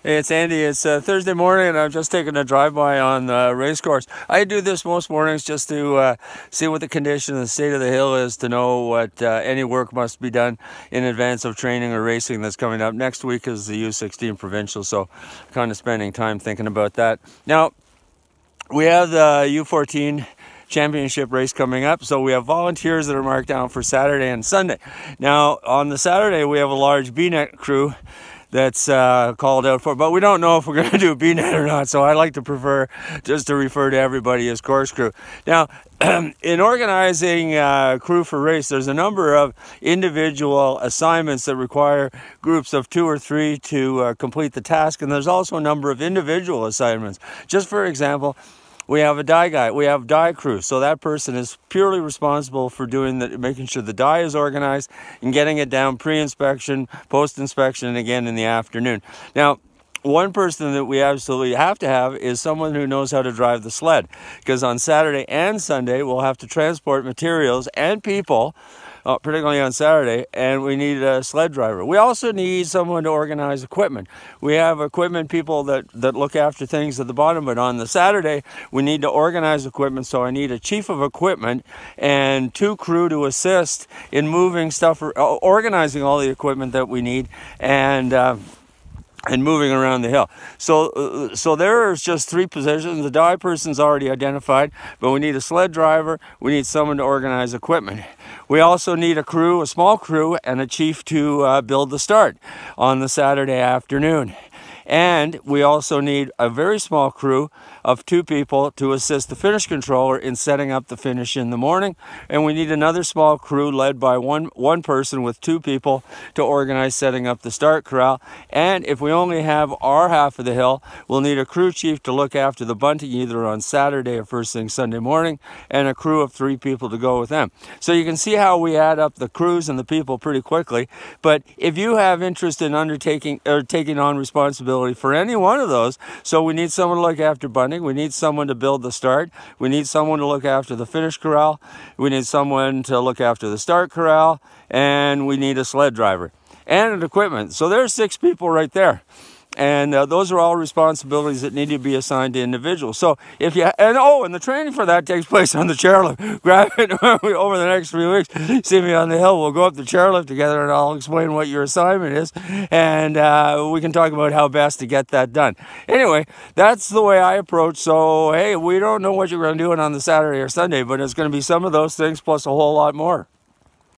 Hey, it's Andy. It's Thursday morning, and I'm just taking a drive-by on the race course. I do this most mornings just to see what the condition and the state of the hill is, to know what any work must be done in advance of training or racing that's coming up. Next week is the U16 Provincial, so kind of spending time thinking about that. Now, we have the U14 championship race coming up, so we have volunteers that are marked down for Saturday and Sunday. Now, on the Saturday, we have a large B-net crew that's called out for, but we don't know if we're going to do B-net or not, so I like to prefer just to refer to everybody as course crew. Now, in organizing crew for race, there's a number of individual assignments that require groups of 2 or 3 to complete the task, and there's also a number of individual assignments. Just for example, we have a die guy, we have die crew, so that person is purely responsible for making sure the die is organized and getting it down pre-inspection, post-inspection, and again in the afternoon. Now, one person that we absolutely have to have is someone who knows how to drive the sled, because on Saturday and Sunday we'll have to transport materials and people, particularly on Saturday, and we need a sled driver. We also need someone to organize equipment. We have equipment people that look after things at the bottom, but on the Saturday we need to organize equipment, so I need a chief of equipment and 2 crew to assist in moving stuff, organizing all the equipment that we need, and moving around the hill. So there's just 3 positions. The die person's already identified, but we need a sled driver, we need someone to organize equipment. We also need a crew, a small crew, and a chief to build the start on the Saturday afternoon. And we also need a very small crew of 2 people to assist the finish controller in setting up the finish in the morning. And we need another small crew led by one person with 2 people to organize setting up the start corral. And if we only have our half of the hill, we'll need a crew chief to look after the bunting either on Saturday or first thing Sunday morning, and a crew of 3 people to go with them. So you can see how we add up the crews and the people pretty quickly. But if you have interest in undertaking or taking on responsibility for any one of those, so we need someone to look after bunting, we need someone to build the start, we need someone to look after the finish corral, we need someone to look after the start corral, and we need a sled driver and an equipment. So there's 6 people right there. And those are all responsibilities that need to be assigned to individuals. So if you, and the training for that takes place on the chairlift. Grab it over the next 3 weeks. See me on the hill. We'll go up the chairlift together, and I'll explain what your assignment is, and we can talk about how best to get that done. Anyway, that's the way I approach. So hey, we don't know what you're going to do on the Saturday or Sunday, but it's going to be some of those things plus a whole lot more.